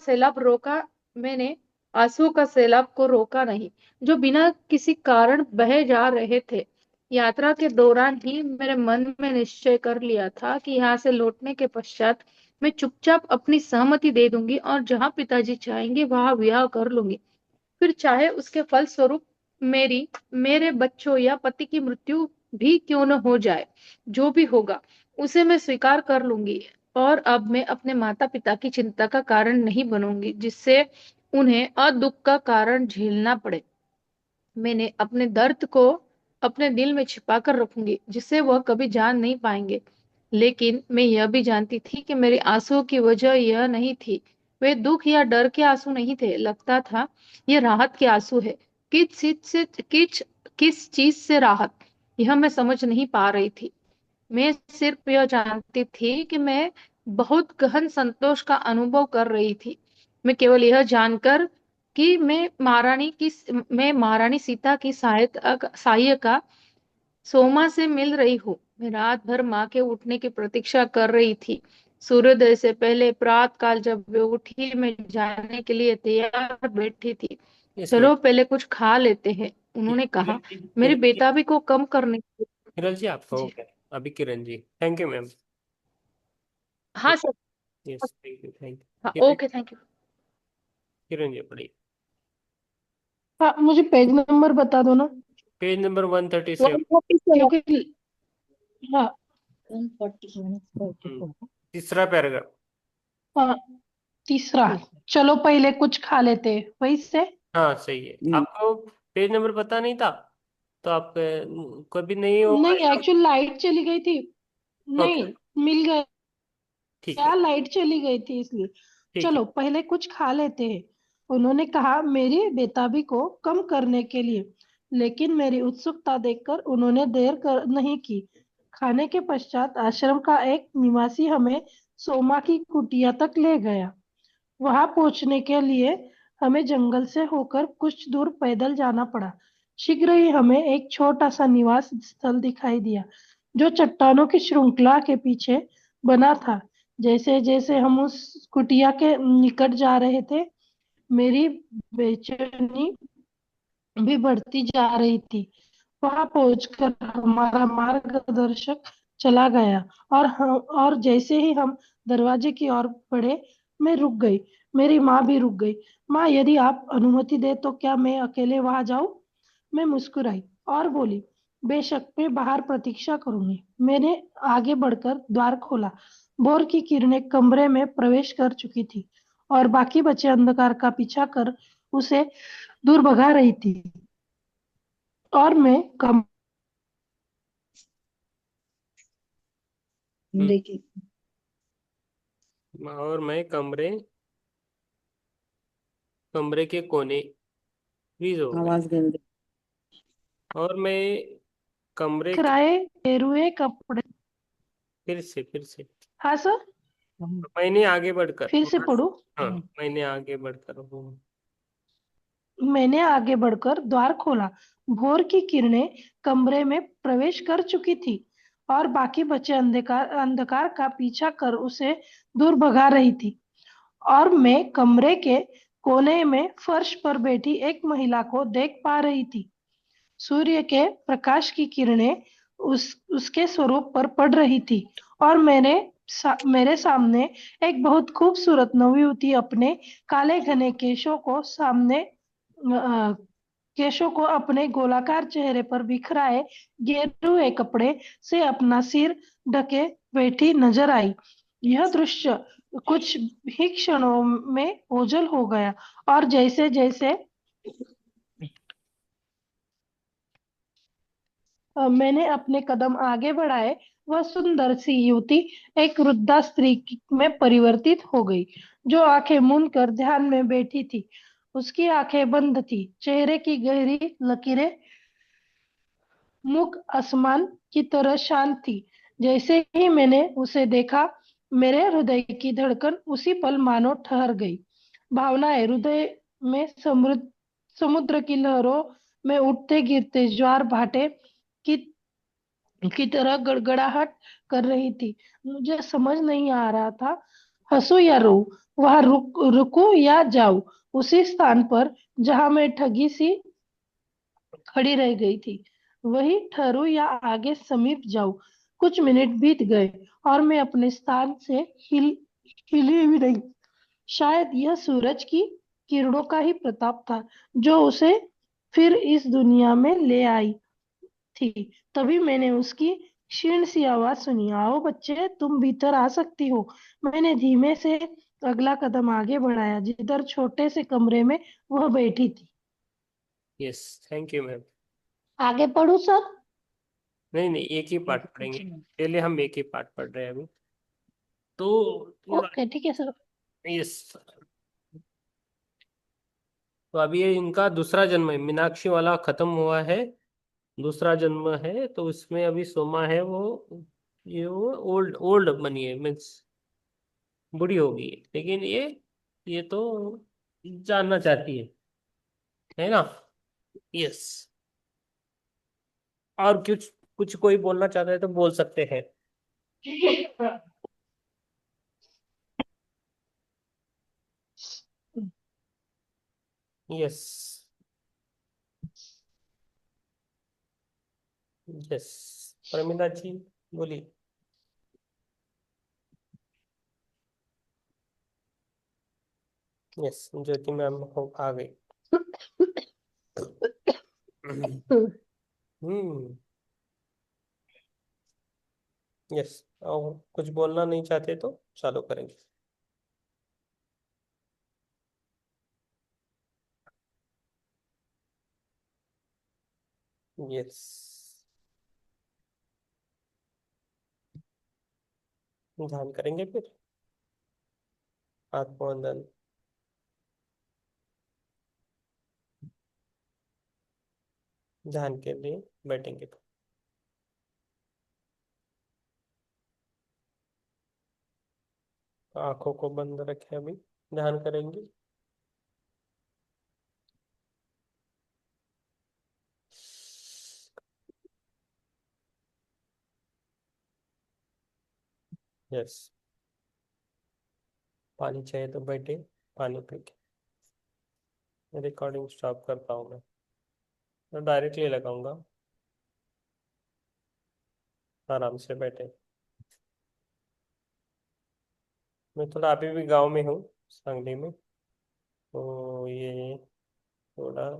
Speaker 5: सैलाब को रोका नहीं, जो बिना किसी कारण बह जा रहे थे। यात्रा के दौरान ही मेरे मन में निश्चय कर लिया था कि यहाँ से लौटने के पश्चात मैं चुपचाप अपनी सहमति दे दूंगी और जहाँ पिताजी चाहेंगे वहां विवाह कर लूंगी। फिर चाहे उसके फलस्वरूप मेरे बच्चों या पति की मृत्यु भी क्यों न हो जाए, जो भी होगा उसे मैं स्वीकार कर लूंगी। और अब मैं अपने माता पिता की चिंता का कारण नहीं बनूंगी, जिससे उन्हें दुख का कारण झेलना पड़े। मैंने अपने दर्द को अपने दिल में छिपा कर रखूंगी, जिससे वह कभी जान नहीं पाएंगे। लेकिन मैं यह भी जानती थी कि मेरे आंसुओं की वजह यह नहीं थी। वे दुख या डर के आंसू नहीं थे, लगता था ये राहत के आंसू है। किस चीज से किस किस चीज से राहत, यह मैं समझ नहीं पा रही थी। मैं सिर्फ यह जानती थी कि मैं बहुत गहन संतोष का अनुभव कर रही थी। मैं केवल यह जानकर कि मैं महारानी सीता की सहायिका सोमा से मिल रही हूँ। मैं रात भर माँ के उठने की प्रतीक्षा कर रही थी। सूर्योदय से पहले प्रातः काल जब वे उठी, मैं जाने के लिए तैयार बैठी थी।
Speaker 1: इसमें
Speaker 5: चलो पहले कुछ खा लेते हैं, उन्होंने कहा। मेरी बेताबी को कम करने के
Speaker 1: किरण जी आपका हो
Speaker 5: जी।
Speaker 1: गया। अभी Kiran ji, thank you ma'am.
Speaker 5: हाँ सर।
Speaker 1: यस, थैंक यू,
Speaker 5: हाँ,
Speaker 1: Kiran.
Speaker 5: Okay, thank you.
Speaker 1: Kiran ji पढ़िए।
Speaker 6: हाँ, मुझे पेज नंबर बता दो ना।
Speaker 1: Page number 137।
Speaker 6: 147 क्योंकि हाँ
Speaker 3: 140।
Speaker 1: तीसरा पैराग्राफ।
Speaker 6: हाँ, तीसरा। चलो पहले कुछ खा लेते हैं, वही से।
Speaker 1: हाँ सही है। आपको पेज नंबर पता नहीं था तो आप कभी नहीं हो
Speaker 6: नहीं,
Speaker 1: पाएगा।
Speaker 6: एक्चुअली लाइट चली गई थी।
Speaker 1: ओके,
Speaker 6: नहीं, मिल
Speaker 1: ठीक है,
Speaker 6: गया, लाइट चली गई थी इसलिए।
Speaker 1: ठीक है।
Speaker 6: चलो पहले कुछ खा लेते हैं, उन्होंने कहा मेरी बेताबी को कम करने के लिए। लेकिन मेरी उत्सुकता देखकर उन्होंने नहीं की। खाने के पश्चात आश्रम का एक निवासी हमें सोमा की कुटिया तक ले गया। वहां पहुंचने के लिए हमें जंगल से होकर कुछ दूर पैदल जाना पड़ा। शीघ्र ही हमें एक छोटा सा निवास स्थल दिखाई दिया जो चट्टानों की श्रृंखला के पीछे बना था। जैसे जैसे हम उस कुटिया के निकट जा रहे थे, मेरी बेचैनी भी बढ़ती जा रही थी। वहां पहुंचकर हमारा मार्गदर्शक चला गया और जैसे ही हम दरवाजे की ओर बढ़े, मैं रुक गई। मेरी माँ भी रुक गई। माँ, यदि आप अनुमति दे तो क्या मैं अकेले वहां जाऊं? मैं मुस्कुराई और बोली, बेशक, मैं बाहर प्रतीक्षा करूंगी। मैंने आगे बढ़कर द्वार खोला। भोर की किरणें कमरे में प्रवेश कर चुकी थी और बाकी बचे अंधकार का पीछा कर उसे दूर भगा रही थी। और मैं कम
Speaker 1: हम्म,
Speaker 3: देखिए,
Speaker 1: और मैं कमरे कमरे के कोने, फ्रीज हो गए।
Speaker 2: आवाज गंदी।
Speaker 1: और मैं कमरे के,
Speaker 6: बिखराए गेरुए कपड़े।
Speaker 1: फिर से
Speaker 6: हाँ सर।
Speaker 1: मैंने आगे बढ़कर,
Speaker 6: फिर से पढ़ू।
Speaker 1: हाँ, मैंने आगे बढ़कर
Speaker 6: मैंने आगे बढ़कर द्वार खोला। भोर की किरणें कमरे में प्रवेश कर चुकी थी और बाकी बचे अंधकार अंधकार का पीछा कर उसे दूर भगा रही थी। और मैं कमरे के कोने में फर्श पर बैठी एक महिला को देख पा रही थी। सूर्य के प्रकाश की किरणें उसके स्वरूप पर पड़ रही थी और मेरे सामने एक बहुत खूबसूरत नवयुवती अपने काले घने केशों को अपने गोलाकार चेहरे पर बिखराए गेरुए कपड़े से अपना सिर ढके बैठी नजर आई। यह दृश्य कुछ ही क्षणों में ओझल हो गया और जैसे जैसे मैंने अपने कदम आगे बढ़ाए, वह सुंदर सी युवती एक वृद्धा में परिवर्तित हो गई, जो आंखें मूंद कर ध्यान में बैठी थी। उसकी आंखें बंद थी, चेहरे की गहरी लकीरें, मुख आसमान की तरह शांत थी। जैसे ही मैंने उसे देखा, मेरे हृदय की धड़कन उसी पल मानो ठहर गई। भावनाएं हृदय में समुद्र की लहरों में उठते गिरते ज्वार भाटे की तरह गड़गड़ाहट कर रही थी। मुझे समझ नहीं आ रहा था, हंसू या रो, वहां रुकूं या जाऊं, उसी स्थान पर जहां मैं ठगी सी खड़ी रह गई थी, वही ठहरूं या आगे समीप जाऊं। कुछ मिनट बीत गए और मैं अपने स्थान से हिली भी नहीं। शायद यह सूरज की किरणों का ही प्रताप था जो उसे फिर इस दुनिया में ले आई थी। तभी मैंने उसकी क्षीण सी आवाज सुनी, आओ बच्चे, तुम भीतर आ सकती हो। मैंने धीमे से अगला कदम आगे बढ़ाया, जिधर छोटे से कमरे में वह बैठी थी।
Speaker 1: Yes, thank you ma'am.
Speaker 6: आगे पढ़ू सर?
Speaker 1: नहीं नहीं, एक ही पार्ट पढ़ेंगे, पहले हम एक ही पार्ट पढ़ रहे हैं अभी, तो थोड़ा।
Speaker 6: ओके, ठीक है सर।
Speaker 1: यस। तो अभी ये इनका दूसरा जन्म है, मीनाक्षी वाला खत्म हुआ है, दूसरा जन्म है, तो उसमें अभी सोमा है वो, ये वो ओल्ड ओल्ड बनी है, मीन्स बूढ़ी हो गई है, लेकिन ये तो जानना चाहती है ना? यस। और कुछ कुछ कोई बोलना चाहता है तो बोल सकते हैं। यस। यस, परमिता जी बोलिए। यस, ज्योति मैम हो आ गई। हम्म। यस। और कुछ बोलना नहीं चाहते तो चालू करेंगे। यस, ध्यान करेंगे फिर, आत्मवंदन, ध्यान के लिए बैठेंगे तो आंखों को बंद रखें, अभी ध्यान करेंगे। यस, पानी चाहिए तो बैठे, पानी पी के रिकॉर्डिंग स्टॉप करता हूँ मैं, तो डायरेक्टली लगाऊंगा। आराम से बैठे। मैं थोड़ा अभी भी गांव में हूँ, सांगली में, तो ये थोड़ा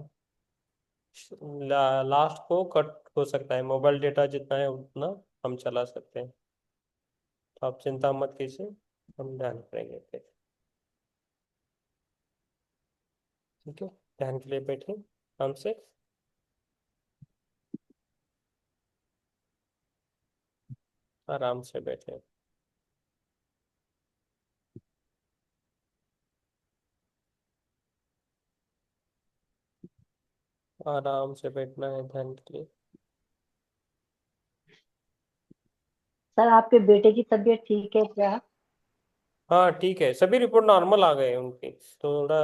Speaker 1: लास्ट को कट हो सकता है। मोबाइल डेटा जितना है उतना हम चला सकते हैं, तो आप चिंता मत कीजिए, हम ध्यान करेंगे फिर। ठीक है, ध्यान के लिए बैठे आराम से। आराम से बैठे। आराम से बैठना है ध्यान के लिए।
Speaker 3: सर आपके बेटे की तबीयत ठीक है क्या?
Speaker 1: हाँ ठीक है, सभी रिपोर्ट नॉर्मल आ गए हैं उनकी, थोड़ा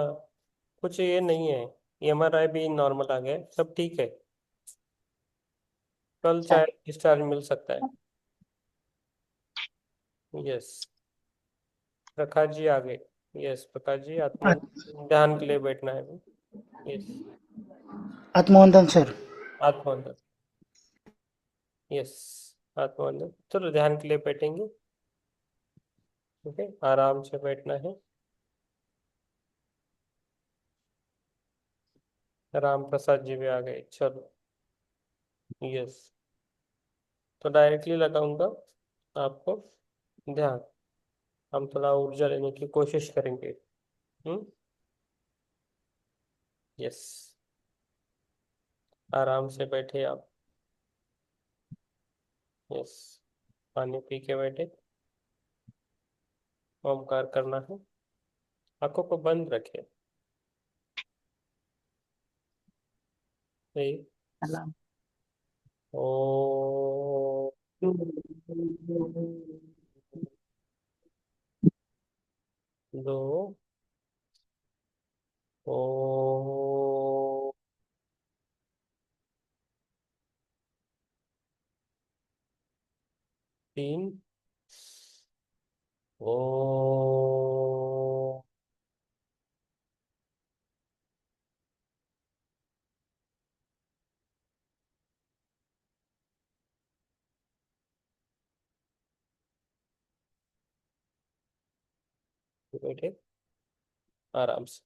Speaker 1: कुछ ये नहीं है। एमआरआई भी नॉर्मल आ गया है, सब ठीक है। कल
Speaker 3: अच्छा।
Speaker 1: चाहे डिस्चार्ज मिल सकता है। यस, प्रकाश जी आ गए। यस प्रकाश जी, आत्मा ध्यान के लिए बैठना है। यस,
Speaker 7: आत्मवंदन सर।
Speaker 1: आत्मा अंदर। यस, आत्मा अंदर। चलो ध्यान के लिए बैठेंगे। ठीक है, आराम से बैठना है। राम प्रसाद जी भी आ गए, चलो। यस, तो डायरेक्टली लगाऊंगा आपको, ध्यान। हम थोड़ा ऊर्जा लेने की कोशिश करेंगे। हम्म। यस, आराम से बैठे आप। यस, पानी पी के बैठे। ओमकार करना है, आंखों को बंद रखे। एक, ओ, दो, ओ, तीन, ओ, बैठे आराम से।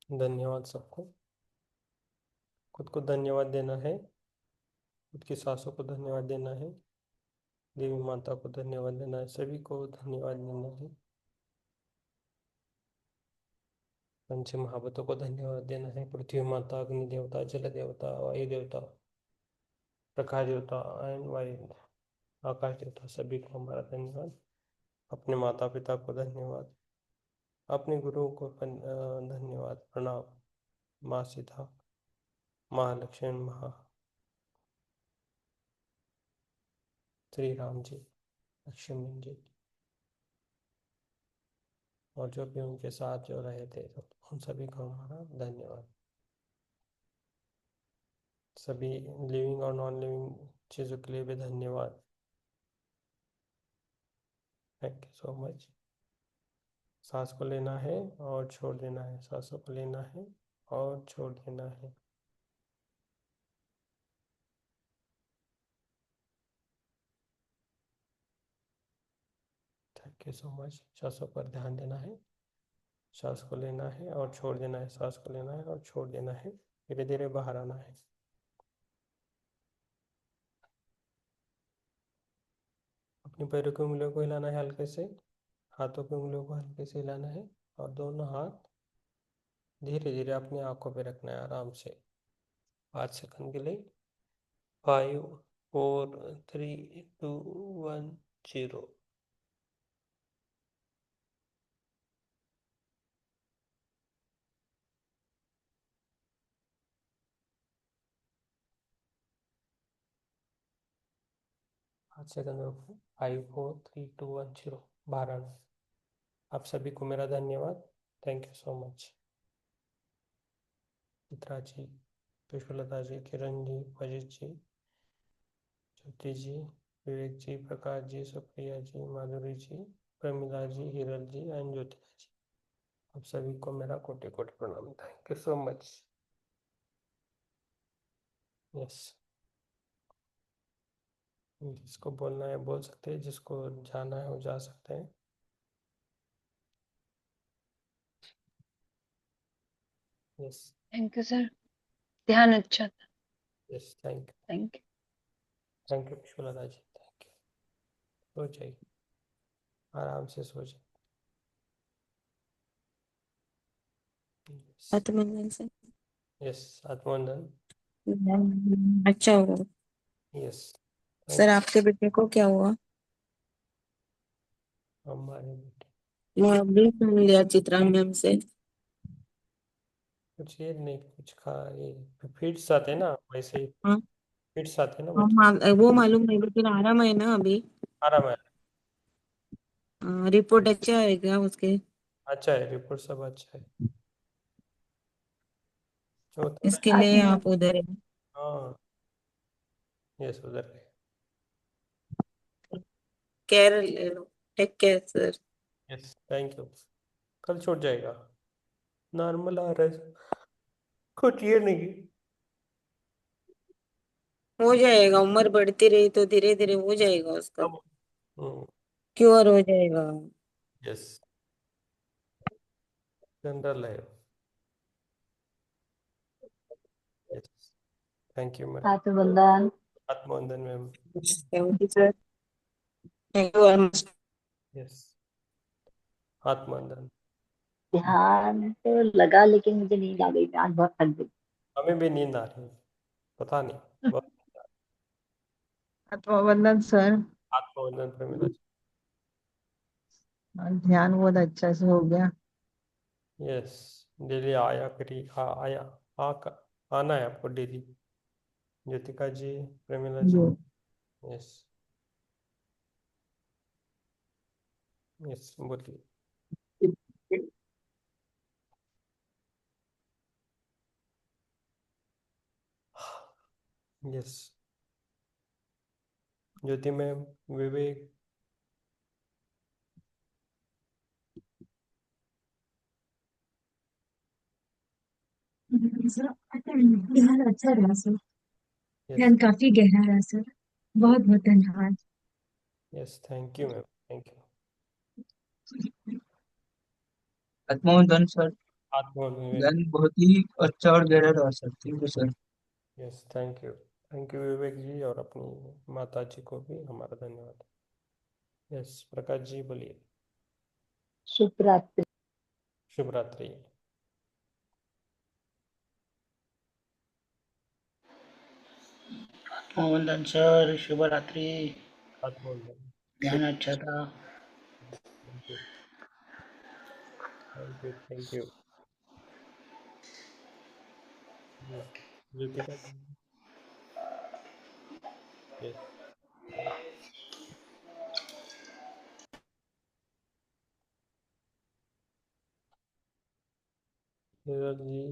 Speaker 1: धन्यवाद सबको। खुद को धन्यवाद देना है, खुद की सासों को धन्यवाद देना है, देवी माता को धन्यवाद देना है, सभी को धन्यवाद देना है। पंच महाभूतों को धन्यवाद देना है, पृथ्वी माता, अग्नि देवता, जल देवता, वायु देवता, प्रकाश देवता एंड वायु, आकाश देवता, सभी को हमारा धन्यवाद। अपने माता पिता को धन्यवाद, अपने गुरुओं को धन्यवाद, प्रणाम। माँ सीता, महालक्ष्मी, महा श्री राम जी, लक्ष्मण जी, और जो भी उनके साथ जो रहे थे, उन सभी को हमारा धन्यवाद। सभी लिविंग और नॉन लिविंग चीज़ों के लिए भी धन्यवाद। Thank you so much. सांस को लेना है और छोड़ देना है, सांसों को लेना है और छोड़ देना है। Thank you so much. सांसों पर ध्यान देना है, सांस को लेना है और छोड़ देना है, सांस को लेना है और छोड़ देना है। धीरे धीरे बाहर आना है। अपनी पैरों की उंगलियों को हिलाना है हल्के से, हाथों की उंगलियों को हल्के से हिलाना है और दोनों हाथ धीरे धीरे अपनी आंखों पे रखना है आराम से 5 सेकंड के लिए। 5 4 3 2 1 0। पाँच सेकंड में 5 4 3 2 1 0 बाहर आना। आप सभी को मेरा धन्यवाद। Thank you so much. Chitra ji, Pushpalata ji, Kiran ji, Ajit ji, Jyoti ji, Vivek ji, Prakash ji, Supriya ji, Madhuri ji, Pramila ji, Hiral ji and Jyotika ji, आप सभी को मेरा कोटि कोटि प्रणाम। Thank you so much. Yes, जिसको बोलना है बोल सकते हैं, जिसको जाना है वो जा सकते हैं। यस
Speaker 4: थैंक यू सर, ध्यान अच्छा था।
Speaker 1: Yes, thank you.
Speaker 4: Thank you.
Speaker 1: Thank you Pushpalata ji, thank you. सो जाइए, आराम से सो जाइए।
Speaker 2: आत्मबंधन से
Speaker 1: यस, आत्मवंदन।
Speaker 2: अच्छा हुआ।
Speaker 1: यस,
Speaker 2: सर
Speaker 1: थैंक
Speaker 2: आपके बेटे को क्या हुआ?
Speaker 1: यू। हमारे बेटे
Speaker 2: मैं अभी सुन लिया चित्रा मैम से।
Speaker 1: कुछ ये नहीं, कुछ खा ये फिट्स आते हैं ना, वैसे ही
Speaker 2: हाँ
Speaker 1: फिट्स आते हैं ना
Speaker 2: हाँ,
Speaker 1: बच्चे।
Speaker 2: वो मालूम नहीं, लेकिन आराम है ना अभी?
Speaker 1: आराम है।
Speaker 2: रिपोर्ट अच्छा है क्या उसके?
Speaker 1: अच्छा है, रिपोर्ट सब अच्छा है। जो होता
Speaker 2: इसके
Speaker 1: है
Speaker 2: लिए आप उधर है।
Speaker 1: हाँ, यस उधर है।
Speaker 2: केयर ले लो। Take care sir.
Speaker 1: Yes, thank you. कल छूट जाएगा, नॉर्मल आ रहा है, कुछ ये नहीं।
Speaker 2: हो जाएगा, उम्र बढ़ती रही तो धीरे धीरे हो जाएगा उसका।
Speaker 1: अब
Speaker 2: क्योर हो जाएगा।
Speaker 1: यस, जनरल है। Yes, thank you ma'am.
Speaker 3: आत्मबंधन।
Speaker 1: आत्मवंदन ma'am.
Speaker 2: Thank you sir. Thank you very much.
Speaker 1: Yes, आत्मवंदन।
Speaker 3: ध्यान तो लगा लेकिन मुझे नींद आ गई, आज बहुत थक गई।
Speaker 1: हमें भी नींद आ रही है, पता नहीं बहुत।
Speaker 8: आत्मबंधन सर।
Speaker 1: आत्मवंदन प्रमिला
Speaker 8: ध्यान बहुत अच्छा से हो गया।
Speaker 1: जी। यस, डेली आया करी, आया आना है आपको डेली। ज्योतिका जी, प्रमिला जी।
Speaker 8: जी।
Speaker 1: यस यस, बोलिए। यस, ज्योति मैम, विवेक।
Speaker 9: सर ध्यान अच्छा रहा सर।
Speaker 1: यस
Speaker 9: ध्यान काफी गहरा रहा सर। बहुत बहुत धन्यवाद।
Speaker 1: Yes, thank you ma'am, thank you.
Speaker 10: आत्मोदन सर।
Speaker 1: आत्मवंदन।
Speaker 10: ज्ञान बहुत ही अच्छा और गहरा रहा sir, thank you sir.
Speaker 1: Yes, thank you Vivek ji, और अपनी माता जी को भी हमारा धन्यवाद। यस, प्रकाश जी बोलिए।
Speaker 3: शुभ रात्रि।
Speaker 1: शुभ रात्रि।
Speaker 7: आत्मवंदन सर, शुभ रात्रि।
Speaker 1: आत्मवंदन।
Speaker 7: ध्यान
Speaker 1: शुभ।
Speaker 7: अच्छा था।
Speaker 1: Thank you, thank you, thank you. Yes, Jyotika ji. Yes, Hiral ji.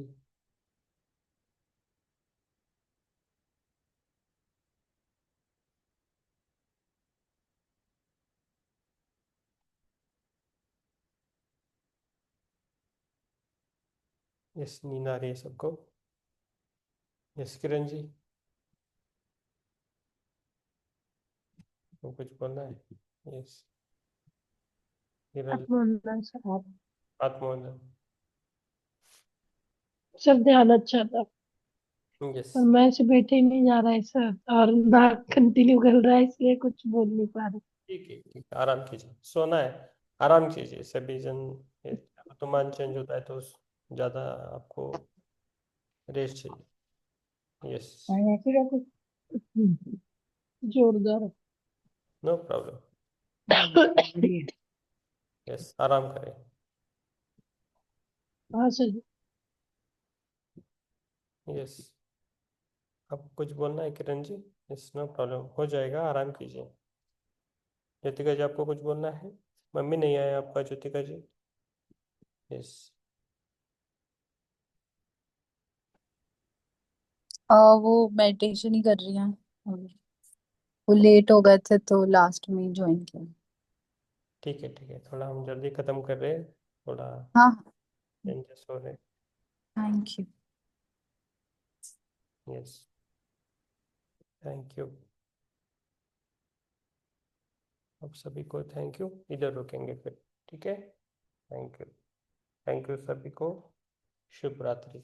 Speaker 1: Yes, नींद आ रही है सबको? यस किरण जी, तो कुछ बोलना है? यस किरण,
Speaker 6: आत्मवंदन सर।
Speaker 1: आत्मोदन।
Speaker 6: सर ध्यान अच्छा था,
Speaker 1: यस,
Speaker 6: पर मैं से बैठे ही नहीं जा रहा है सर, और नाक कंटिन्यू कर रहा है, इसलिए कुछ बोल नहीं पा रहे।
Speaker 1: ठीक है, ठीक है, आराम कीजिए, सोना है, आराम कीजिए सभी जन। ये ऋतुमान चेंज होता है तो ज़्यादा आपको रेस्ट चाहिए। यस,
Speaker 6: जोरदार।
Speaker 1: No problem. यस, आराम करें।
Speaker 6: हाँ सर।
Speaker 1: यस, आपको कुछ बोलना है Kiran ji? Yes, no problem, हो जाएगा, आराम कीजिए। ज्योतिका जी, आपको कुछ बोलना है? मम्मी नहीं आए आपका ज्योतिका जी? यस,
Speaker 11: वो मेडिटेशन ही कर रही हैं और वो लेट हो गए थे तो लास्ट में ज्वाइन किया।
Speaker 1: ठीक है, ठीक है, थोड़ा हम जल्दी ख़त्म कर रहे हैं, थोड़ा
Speaker 11: हाँ,
Speaker 1: चेंजेस हो रहे
Speaker 11: थैंक यू।
Speaker 1: हैं। यस, थैंक यू, आप सभी को थैंक यू। इधर रुकेंगे फिर, ठीक है? थैंक यू सभी को, शुभ रात्रि,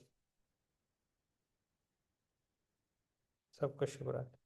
Speaker 1: सबको शुभ रात्रि।